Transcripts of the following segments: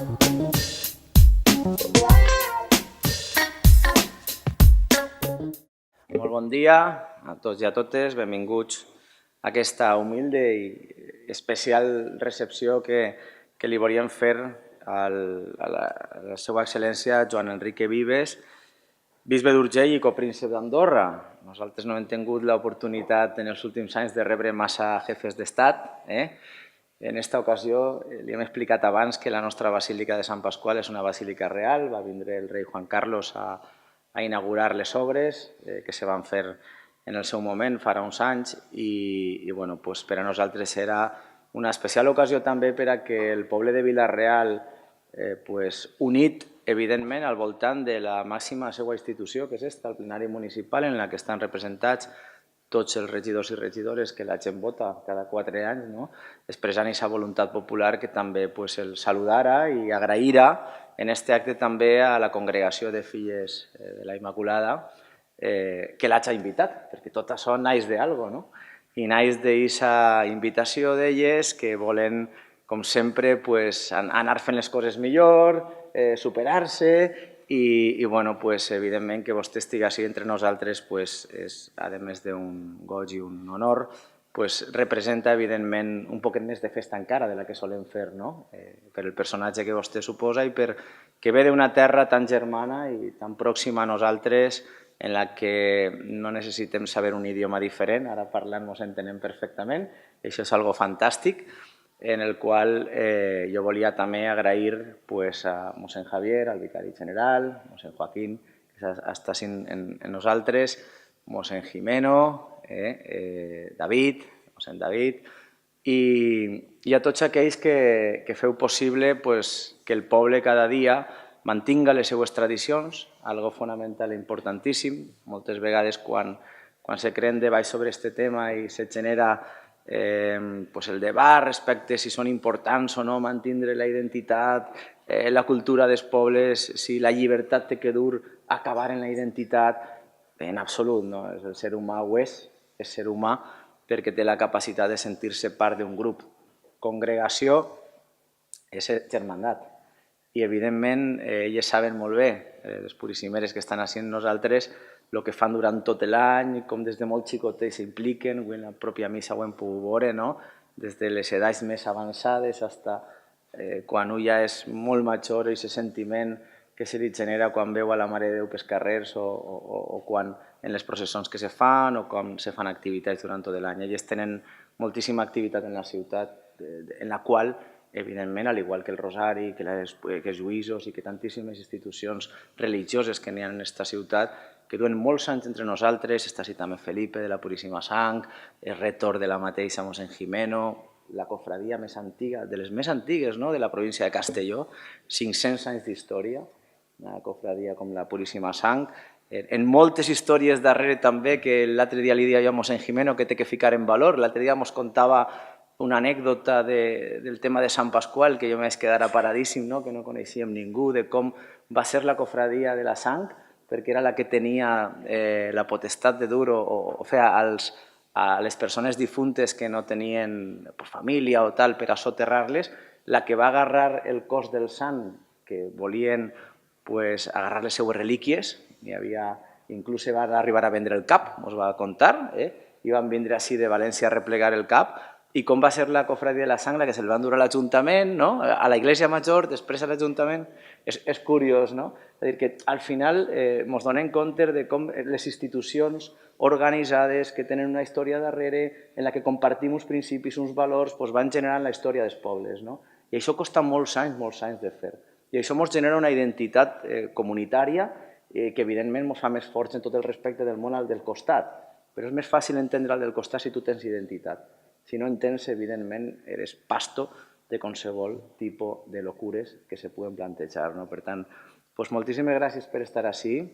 Molt bon dia a tots i a totes, benvinguts a aquesta humilde i especial recepció que li volíem fer a la seva excel·lència Joan Enrique Vives, bisbe d'Urgell i copríncep d'Andorra. Nosaltres no hem tingut l'oportunitat en els últims anys de rebre massa jefes d'estat. En aquesta ocasió li hem explicat abans que la nostra Basílica de Sant Pasqual és una basílica real. Va vindre el rei Juan Carlos a inaugurar les obres que se van fer en el seu moment, farà uns anys, i per a nosaltres era una especial ocasió també per a que el poble de Vila-real, unit, evidentment, al voltant de la màxima seva institució, que és esta, el plenari municipal, en la que estan representats tots els regidors i regidores que la gent vota cada 4 anys, expressant aquesta voluntat popular que també el saludara i agraïra en aquest acte també a la congregació de filles de la Immaculada que l'hagi invitat, perquè tot això naix d'algo, no? I naix d'aquesta invitació d'elles que volen, com sempre, anar fent les coses millor, superar-se i, evidentment, que vostè estigui així entre nosaltres és, a més d'un goig i un honor, representa, evidentment, un poquet més de festa encara de la que solem fer, no? Per el personatge que vostè suposa i perquè ve d'una terra tan germana i tan pròxima a nosaltres en la que no necessitem saber un idioma diferent, ara parlant ens entenem perfectament, això és algo fantàstic, en el qual jo volia també agrair a mossèn Javier, al vicari general, mossèn Joaquín, que està amb nosaltres, mossèn Jimeno, mossèn David, i a tots aquells que feu possible que el poble cada dia mantinga les seues tradicions, algo fonamental i importantíssim. Moltes vegades quan se creen debats sobre aquest tema i se genera el debat respecte si són importants o no mantenir la identitat, la cultura dels pobles, si la llibertat té que dur acabar en la identitat, en absolut, no? El ser humà ho és ser humà perquè té la capacitat de sentir-se part d'un grup. Congregació és germandat. I, evidentment, elles saben molt bé, les purissimeres que estan així amb nosaltres, el que fan durant tot l'any, com des de molt xicotets s'impliquen, avui en la pròpia missa ho hem pogut veure, des de les edats més avançades fins quan un ja és molt major, aquest sentiment que se li genera quan veu a la Mare de Déu pels carrers o quan en les processons que se fan o quan se fan activitats durant tot l'any. Elles tenen moltíssima activitat en la ciutat, en la qual, evidentment, al igual que el Rosari, que els Lluïsos i que tantíssimes institucions religioses que n'hi ha en aquesta ciutat, que duen molts anys entre nosaltres, està així també Felipe de la Puríssima Sang, el rector de la mateixa mossèn Jimeno, la cofradia més antiga, de les més antigues de la província de Castelló, 500 anys d'història, una cofradia com la Puríssima Sang, en moltes històries darrere també, que l'altre dia li deia jo a mossèn Jimeno que té que ficar en valor. L'altre dia ens contava una anècdota del tema de Sant Pasqual, que jo m'he quedat paradíssim, que no coneixíem ningú, de com va ser la cofradia de la sang, perquè era la que tenia la potestat de dur o fer a les persones difuntes que no tenien família o tal per a soterrar-les, la que va agarrar el cos del sant, que volien agarrar les seues relíquies, inclús se va arribar a vendre el cap, ens va contar, i van vindre així de València a replegar el cap, i com va ser la cofradia de la sang, la que se'l van dur a l'Ajuntament, a la Iglesia Major, després a l'Ajuntament. És curiós, no? És a dir, que al final ens donem compte de com les institucions organitzades que tenen una història darrere, en la que compartim uns principis, uns valors, van generant la història dels pobles. I això costa molts anys de fer. I això ens genera una identitat comunitària que, evidentment, ens fa més forts en tot el respecte del món al del costat. Però és més fàcil entendre el del costat si tu tens identitat. Si no entens, evidentment, eres pasto de qualsevol tipus de locures que se puguen plantejar. Per tant, moltíssimes gràcies per estar així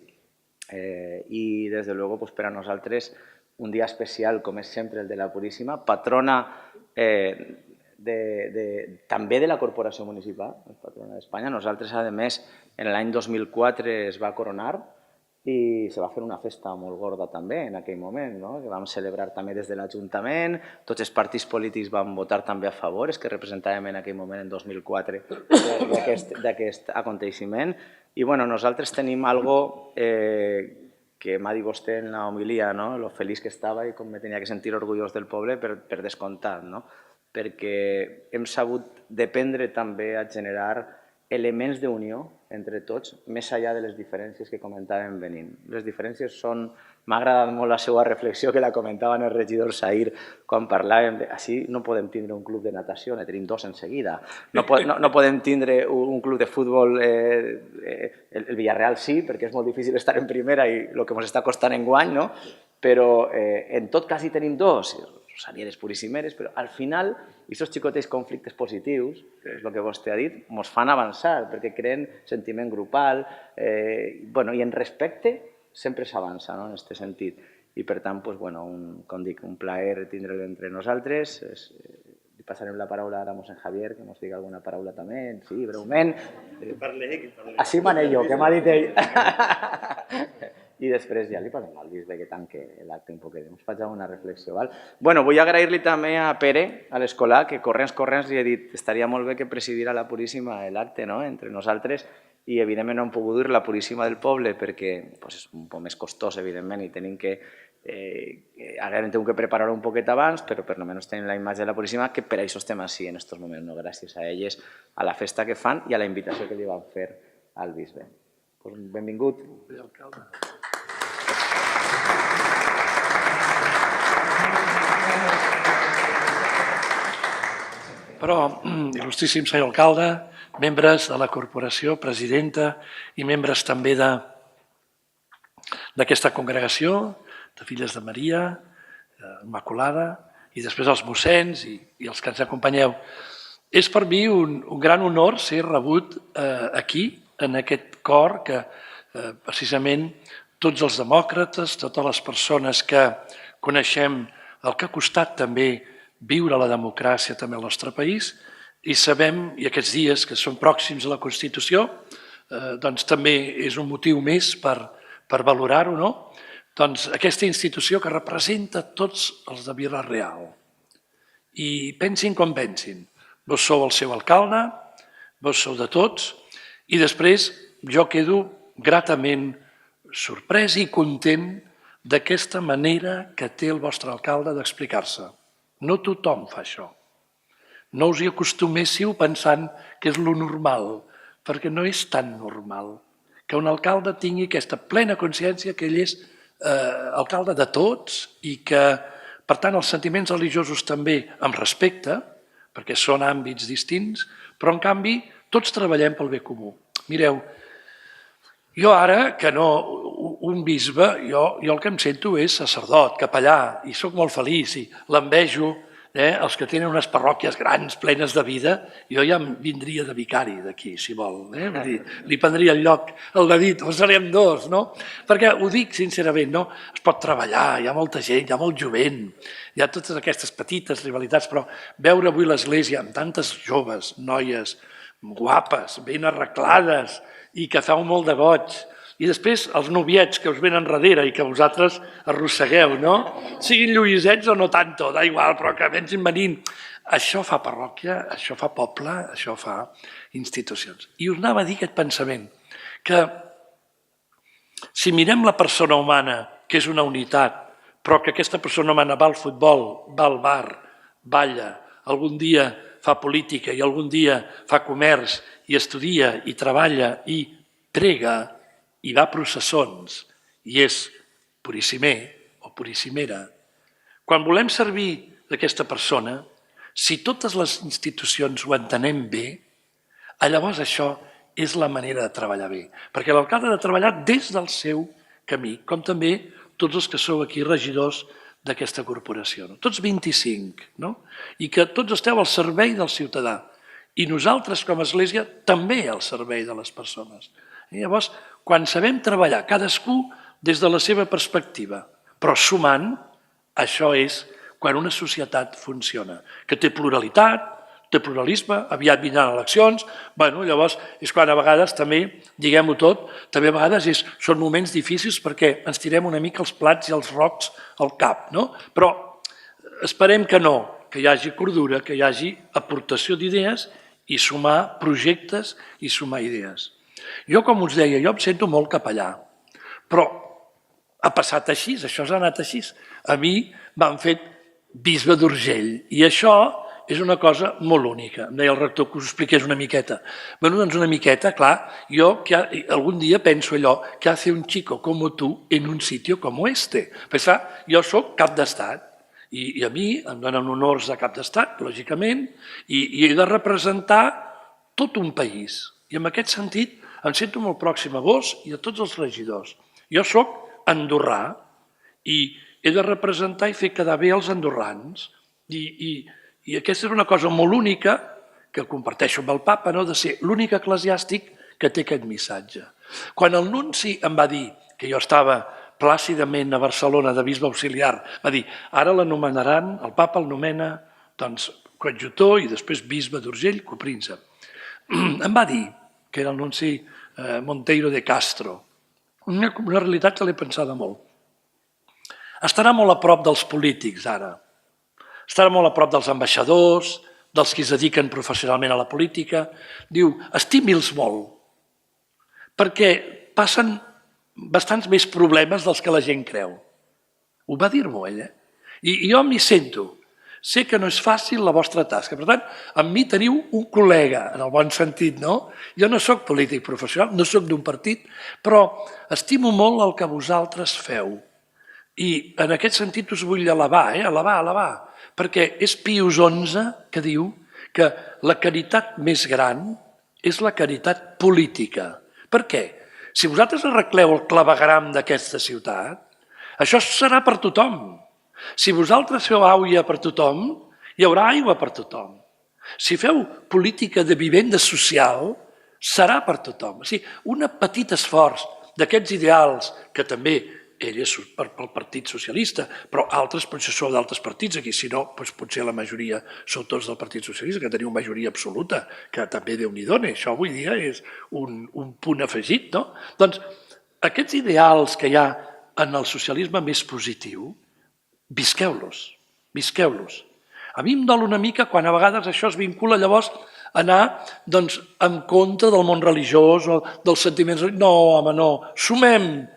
i, des de luego, per a nosaltres, un dia especial, com és sempre el de la Puríssima, patrona també de la Corporació Municipal, patrona d'Espanya. Nosaltres, a més, en l'any 2004 es va coronar i se va fer una festa molt gorda també en aquell moment, que vam celebrar també des de l'Ajuntament, tots els partits polítics van votar també a favor, els que representàvem en aquell moment, en 2004, d'aquest aconteixement. I nosaltres tenim algo que m'ha dit vostè en la homilia, lo feliç que estava i com me tenia que sentir orgullós del poble per descomptat, perquè hem sabut dependre també a generar elements d'unió entre tots, més enllà de les diferències que comentàvem venint. Les diferències són... M'ha agradat molt la seva reflexió, que la comentaven el regidor Saïr, quan parlàvem de... Així no podem tindre un club de natació, ne tenim dos en seguida. No podem tindre un club de futbol... El Villarreal sí, perquè és molt difícil estar en primera i el que ens està costant enguany, però en tot cas hi tenim dos, Salieres puríssimeres, però al final aquests xicotets conflictes positius, que és el que vostè ha dit, ens fan avançar perquè creen sentiment grupal i en respecte sempre s'avança en aquest sentit. I per tant, com dic, un plaer tindre'l entre nosaltres. Li passarem la paraula ara a mossèn Javier, que ens digui alguna paraula també, sí, breument. Així manejo jo, que m'ha dit ell. I després ja li parlem al bisbe que tanque l'acte un poquet. Ens faig una reflexió. Vull agrair-li també a Pere, a l'escolà, que corrents li he dit estaria molt bé que presidira la Puríssima l'acte entre nosaltres i evidentment no hem pogut dir la Puríssima del poble perquè és un poc més costós, evidentment, i tenim que preparar-ho un poquet abans, però per almenys tenim la imatge de la Puríssima, que per això estem així en aquests moments, gràcies a elles, a la festa que fan i a la invitació que li van fer al bisbe. Benvingut. Però, il·lustríssim senyor alcalde, membres de la corporació, presidenta i membres també d'aquesta congregació, de Filles de Maria, Immaculada, i després els mossens i els que ens acompanyeu. És per mi un gran honor ser rebut aquí, en aquest cor que precisament tots els demòcrates, totes les persones que coneixem el que ha costat també viure la democràcia també al nostre país i sabem, i aquests dies que són pròxims a la Constitució, doncs també és un motiu més per valorar-ho, no? Doncs aquesta institució que representa tots els de Vila-real. I pensin com pensin, vos sou el seu alcalde, vos sou de tots, i després jo quedo gratament sorprès i content d'aquesta manera que té el vostre alcalde d'explicar-se. No tothom fa això. No us hi acostuméssiu pensant que és lo normal, perquè no és tan normal que un alcalde tingui aquesta plena consciència que ell és alcalde de tots i que, per tant, els sentiments religiosos també amb respecte, perquè són àmbits distints, però en canvi tots treballem pel bé comú. Mireu, jo ara, que no un bisbe, jo el que em sento és sacerdot, capellà, i sóc molt feliç i l'envejo, els que tenen unes parròquies grans, plenes de vida, jo ja em vindria de vicari d'aquí, si vol. Li prendria el lloc al David, o serem dos, no? Perquè ho dic sincerament, no? Es pot treballar, hi ha molta gent, hi ha molt jovent, hi ha totes aquestes petites rivalitats, però veure avui l'església amb tantes joves, noies, guapes, ben arreglades i que feu molt de goig, i després els noviets que us venen darrere i que vosaltres arrossegueu, no? Siguin lluïsets o no tanto, da igual, però que venin venint. Això fa parròquia, això fa poble, això fa institucions. I us anava a dir aquest pensament, que si mirem la persona humana, que és una unitat, però que aquesta persona humana va al futbol, va al bar, balla, algun dia fa política i algun dia fa comerç i estudia i treballa i prega, i va a processons i és puríssimer o puríssimera. Quan volem servir d'aquesta persona, si totes les institucions ho entenem bé, llavors això és la manera de treballar bé. Perquè l'alcalde ha de treballar des del seu camí, com també tots els que sou aquí regidors d'aquesta corporació. Tots 25, no? I que tots esteu al servei del ciutadà. I nosaltres, com a església, també al servei de les persones. I llavors, quan sabem treballar cadascú des de la seva perspectiva, però sumant, això és quan una societat funciona, que té pluralitat, té pluralisme, aviat vindran eleccions, llavors és quan a vegades també, diguem-ho tot, també a vegades són moments difícils perquè ens tirem una mica els plats i els rocs al cap, no? Però esperem que no, que hi hagi cordura, que hi hagi aportació d'idees i sumar projectes i sumar idees. Jo, com us deia, jo em sento molt capellà, però ha passat així, això s'ha anat així. A mi m'han fet bisbe d'Urgell i això és una cosa molt única. Em deia el rector que us expliqués una miqueta. Doncs una miqueta, clar, jo algun dia penso allò, que hace un chico como tú en un sitio como este. Perquè jo soc cap d'estat i a mi em donen honors de cap d'estat, lògicament, i he de representar tot un país. I en aquest sentit em sento molt pròxim a vos i a tots els regidors. Jo soc andorrà i he de representar i fer quedar bé els andorrans. I aquesta és una cosa molt única que comparteixo amb el papa, de ser l'únic eclesiàstic que té aquest missatge. Quan el nunci em va dir que jo estava plàcidament a Barcelona de bisbe auxiliar, va dir, ara l'anomenaran, el papa el nomena coadjutor i després bisbe d'Urgell, copríncep. Em va dir, que era el nunci Monteiro de Castro, una realitat que l'he pensada molt. Estarà molt a prop dels polítics ara, estarà molt a prop dels ambaixadors, dels que es dediquen professionalment a la política. Diu, estimi'ls molt, perquè passen bastants més problemes dels que la gent creu. Ho va dir-m'ho ell, I jo m'hi sento. Sé que no és fàcil la vostra tasca. Per tant, amb mi teniu un col·lega, en el bon sentit, no? Jo no soc polític professional, no soc d'un partit, però estimo molt el que vosaltres feu. I en aquest sentit us vull alabar, alabar, perquè és Pius XI que diu que la caritat més gran és la caritat política. Per què? Si vosaltres arregleu el clavegram d'aquesta ciutat, això serà per tothom. Si vosaltres feu aigua per tothom, hi haurà aigua per tothom. Si feu política de vivenda social, serà per tothom. O sigui, un petit esforç d'aquests ideals que també ell és pel Partit Socialista, però altres potser sou d'altres partits, aquí si no, potser la majoria sou tots del Partit Socialista, que teniu majoria absoluta, que també Déu-n'hi-do, això avui dia és un punt afegit, no? Doncs aquests ideals que hi ha en el socialisme més positiu, visqueu-los, visqueu-los. A mi em dol una mica quan a vegades això es vincula llavors a anar en contra del món religiós o dels sentiments. No, home, no, sumem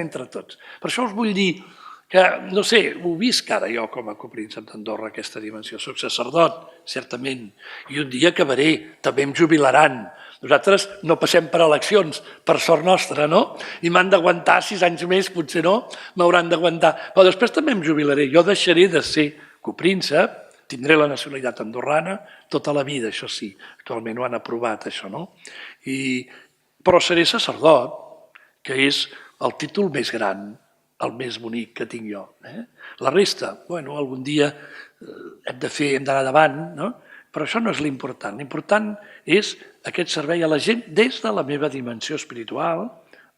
entre tots. Per això us vull dir que, no sé, ho visc ara jo com a copríncep d'Andorra, aquesta dimensió. Soc sacerdot, certament, i un dia acabaré, també em jubilaran. Nosaltres no passem per eleccions, per sort nostra, no? I m'han d'aguantar 6 anys més, potser no, m'hauran d'aguantar. Però després també em jubilaré. Jo deixaré de ser copríncep, tindré la nacionalitat andorrana tota la vida, això sí. Actualment ho han aprovat, això, no? Però seré sacerdot, que és el títol més gran, el més bonic que tinc jo. La resta, algun dia hem d'anar davant, no? Però això no és l'important. L'important és aquest servei a la gent des de la meva dimensió espiritual,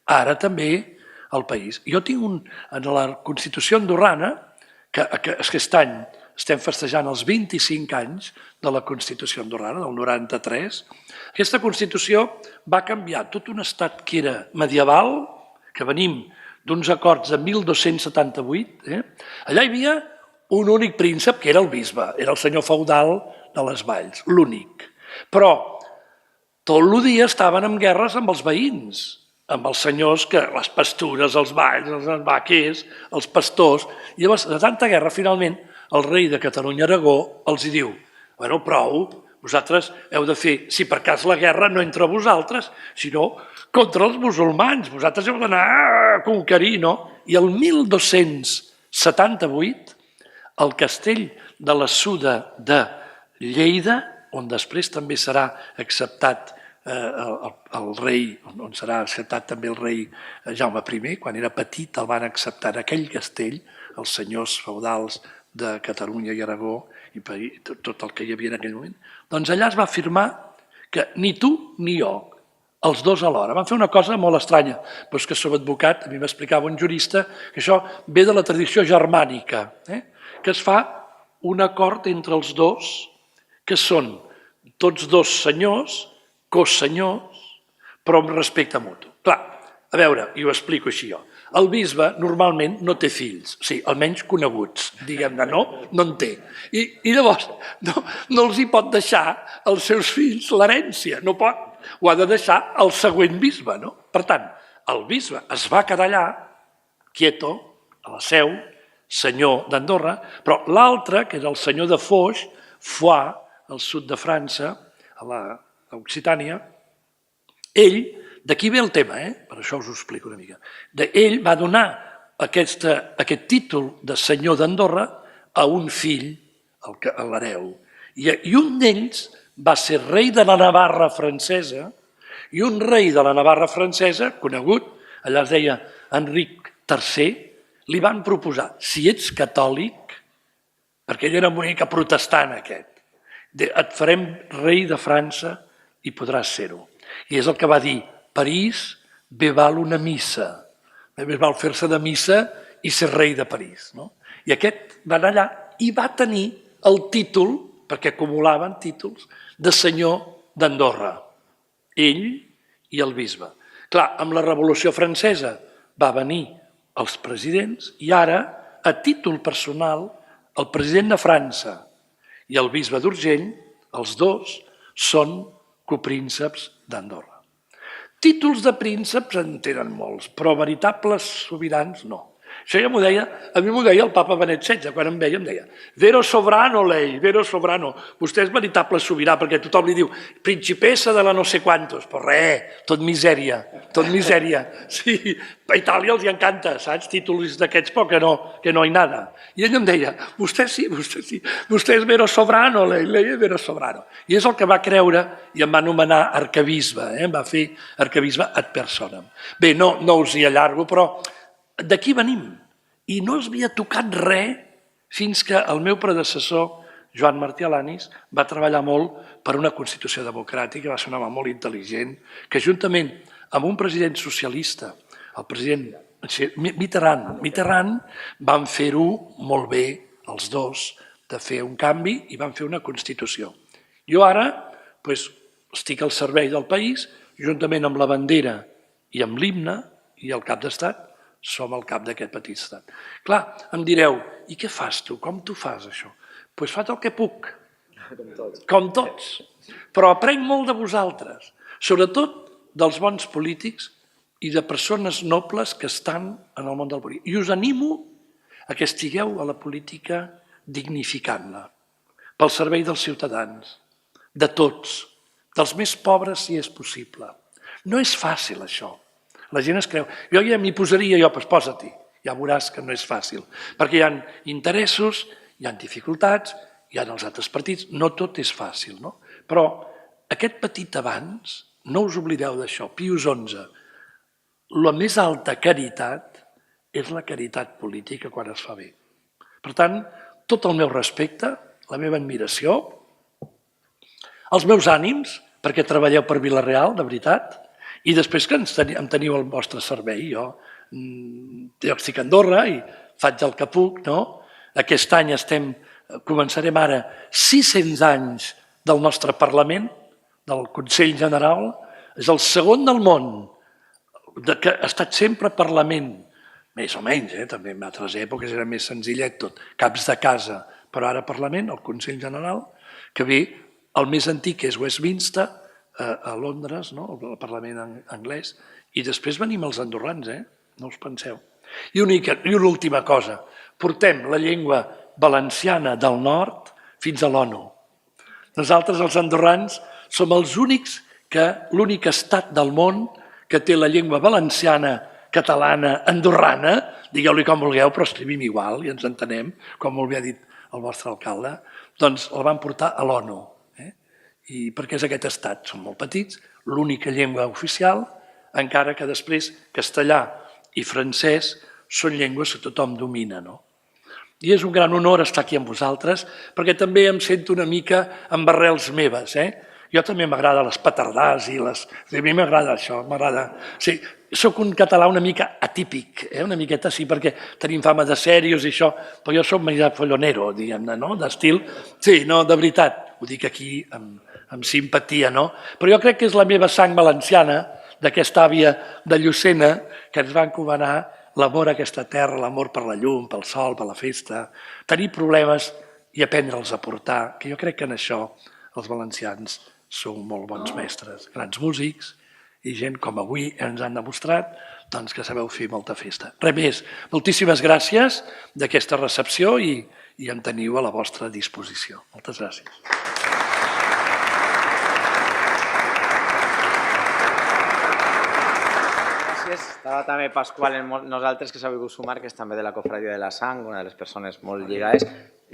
ara també al país. Jo tinc en la Constitució andorrana, que aquest any estem festejant els 25 anys de la Constitució andorrana, del 93, aquesta Constitució va canviar tot un estat que era medieval, que venim d'uns acords de 1278, allà hi havia un únic príncep, que era el bisbe, era el senyor feudal de les Valls, l'únic. Però tot el dia estaven en guerres amb els veïns, amb els senyors, les pastures, els valls, els vaquers, els pastors. I llavors, de tanta guerra, finalment, el rei de Catalunya-Aragó els diu, prou, vosaltres heu de fer, si per cas la guerra no entre vosaltres, sinó contra els musulmans, vosaltres heu d'anar a conquerir, no? I el 1278, el castell de la Suda de Lleida, on després també serà acceptat el rei, on serà acceptat també el rei Jaume I, quan era petit el van acceptar en aquell castell, els senyors feudals de Catalunya i Aragó, i tot el que hi havia en aquell moment, doncs allà es va afirmar que ni tu ni jo, els dos alhora. Van fer una cosa molt estranya, però és que som advocat, a mi m'explicava un jurista que això ve de la tradició germànica, que es fa un acord entre els dos, que són tots dos senyors, cosenyors, però amb respecte mutu. Clar, a veure, i ho explico així jo. El bisbe normalment no té fills, o sigui, almenys coneguts, diguem-ne, no en té. I llavors no els hi pot deixar als seus fills l'herència, no pot. Ho ha de deixar al següent bisbe, no? Per tant, el bisbe es va quedar allà, quieto, a la seu, senyor d'Andorra, però l'altre, que era el senyor de Foix, Foix, al sud de França, a l'Occitània, ell, d'aquí ve el tema, per això us ho explico una mica, ell va donar aquest títol de senyor d'Andorra a un fill, a l'hereu, i un d'ells va ser rei de la Navarra francesa, i un rei de la Navarra francesa, conegut, allà es deia Enric III, li van proposar, si ets catòlic, perquè ell era una mica protestant aquest, et farem rei de França i podràs ser-ho. I és el que va dir, París bé val una missa, bé val fer-se de missa i ser rei de París. I aquest va anar allà i va tenir el títol, perquè acumulaven títols, de senyor d'Andorra, ell i el bisbe. Clar, amb la Revolució Francesa va venir els presidents i ara, a títol personal, el president de França i el bisbe d'Urgell, els dos, són coprínceps d'Andorra. Títols de prínceps en tenen molts, però veritables sobirans no. Això ja m'ho deia, a mi m'ho deia el papa Benet XVI, quan em veia em deia vero sovrano lei, vero sovrano, vostè és veritable sobirà, perquè tothom li diu principessa de la no sé quantos, però res, tot misèria. Sí, a Itàlia els hi encanta, saps, títols d'aquests, però que no hi nada. I ell em deia, vostè sí, vostè és vero sovrano, lei és vero sovrano. I és el que va creure i em va anomenar arquebisbe, em va fer arquebisbe ad personam. Bé, no us hi allargo, però d'aquí venim, i no es havia tocat res fins que el meu predecessor, Joan Martí Alanis, va treballar molt per una Constitució democràtica, va ser un home molt intel·ligent, que juntament amb un president socialista, el president Mitterrand, van fer-ho molt bé els dos, de fer un canvi i van fer una Constitució. Jo ara estic al servei del país, juntament amb la bandera i amb l'himne i el cap d'estat, som el cap d'aquest petit estat. Clar, em direu, i què fas tu? Com tu fas això? Doncs faig el que puc, com tots. Però aprenc molt de vosaltres, sobretot dels bons polítics i de persones nobles que estan en el món del polític. I us animo a que estigueu a la política dignificant-la, pel servei dels ciutadans, de tots, dels més pobres si és possible. No és fàcil això. La gent es creu, jo ja m'hi posaria, doncs posa-t'hi, ja veuràs que no és fàcil, perquè hi ha interessos, hi ha dificultats, hi ha els altres partits, no tot és fàcil, no? Però aquest petit abans, no us oblideu d'això, Pius XI, la més alta caritat és la caritat política quan es fa bé. Per tant, tot el meu respecte, la meva admiració, els meus ànims, perquè treballeu per Vila-real, de veritat, i després que em teniu al vostre servei, jo estic a Andorra i faig el que puc, no? Aquest any començarem ara 600 anys del nostre Parlament, del Consell General, és el segon del món, que ha estat sempre Parlament, més o menys, també en altres èpoques era més senzillet tot, caps de casa, però ara Parlament, el Consell General, que ve el més antic, que és Westminster, a Londres, el Parlament anglès, i després venim els andorrans, no us penseu. I una última cosa, portem la llengua valenciana del nord fins a l'ONU. Nosaltres, els andorrans, som els únics l'únic estat del món que té la llengua valenciana, catalana, andorrana, digueu-li com vulgueu, però escrivim igual i ens entenem, com molt bé ha dit el vostre alcalde, doncs el van portar a l'ONU. I perquè és aquest estat, són molt petits, l'única llengua oficial, encara que després castellà i francès són llengües que tothom domina. I és un gran honor estar aquí amb vosaltres, perquè també em sento una mica amb arrels meves. Jo també m'agrada les petardars i a mi m'agrada això, m'agrada... Sí, Soc un català una mica atípic, una miqueta sí, perquè tenim fama de sèrios i això, però jo soc més follonero, diguem-ne, no? D'estil. Sí, no, de veritat, ho dic aquí amb simpatia, no? Però jo crec que és la meva sang valenciana, d'aquesta àvia de Llucena, que ens va encomanar l'amor a aquesta terra, l'amor per la llum, pel sol, per la festa, tenir problemes i aprendre'ls a portar, que jo crec que en això els valencians sou molt bons mestres, grans músics, i gent com avui ens han demostrat que sabeu fer molta festa. Res més, moltíssimes gràcies d'aquesta recepció i em teniu a la vostra disposició. Moltes gràcies. Gràcies. Estava també Pasqual en nosaltres, que s'ha volgut sumar, que és també de la Cofradia de la Sang, una de les persones molt lligades,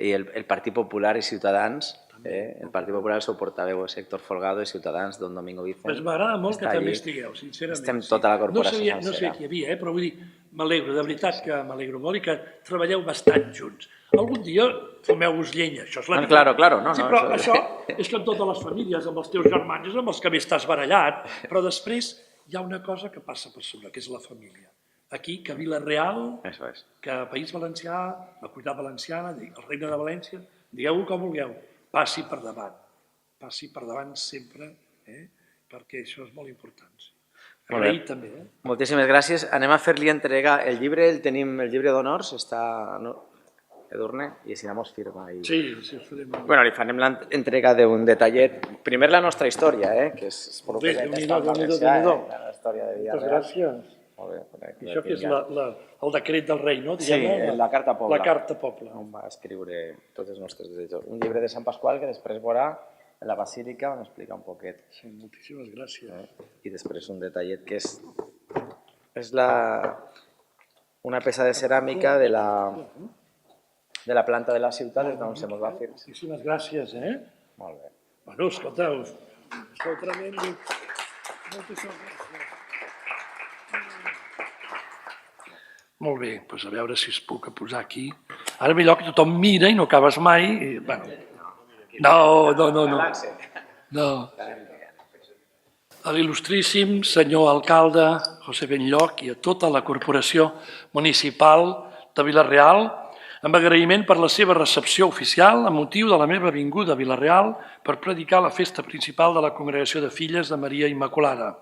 i el Partit Popular i Ciutadans. El Partit Popular, el seu portaveu és Héctor Folgado, i Ciutadans, don Domingo Vicent. M'agrada molt que també estigueu, sincerament. Estem tota la corporació sencera. No sé qui hi havia, però vull dir, m'alegro, de veritat que m'alegro molt i que treballeu bastant junts. Algun dia fumeu-vos llenya, això és la veritat. Claro, no. Sí, però això és que en totes les famílies, amb els teus germans, és amb els que més t'has barallat, però després hi ha una cosa que passa per sobre, que és la família. Aquí, que Vila-real, que País Valencià, la Comunitat Valenciana, el Regne de València, digueu-ho com vulgueu, passi per davant sempre, perquè això és molt important. Agraït també. Moltíssimes gràcies. Anem a fer-li entrega el llibre, tenim el llibre d'honors, està Edurne, i si nos firma. Sí, sí, us farem. Bueno, li farem l'entrega d'un detallet. Primer la nostra història, que és molt bé, Déu-n'hi-do. La història de Vila-real. Moltes gràcies. Això que és el decret del rei, no? Sí, la Carta Pobla. La Carta Pobla. On va escriure tots els nostres desitjos. Un llibre de Sant Pasqual que després veurà en la Basílica, on explica un poquet. Sí, moltíssimes gràcies. I després un detallet que és una peça de ceràmica de la planta de la ciutat, des d'on se mos va fer. Moltíssimes gràcies, Molt bé. Bueno, escolteu, sou tremends. Moltíssimes gràcies. Molt bé, doncs a veure si es puc posar aquí. Ara millor que tothom mira i no acabes mai. No. A l'il·lustríssim senyor alcalde José Benlloch i a tota la corporació municipal de Vila-real, amb agraïment per la seva recepció oficial amb motiu de la meva vinguda a Vila-real per predicar la festa principal de la Congregació de Filles de Maria Immaculada.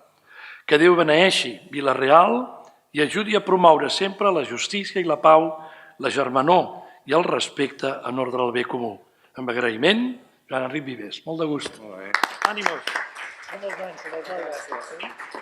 Que Déu beneeixi Vila-real i ajudi a promoure sempre la justícia i la pau, la germanor i el respecte en ordre al bé comú. Amb agraïment, Joan Enric Vives. Molt de gust. Molt bé. Ànimos. Molts anys.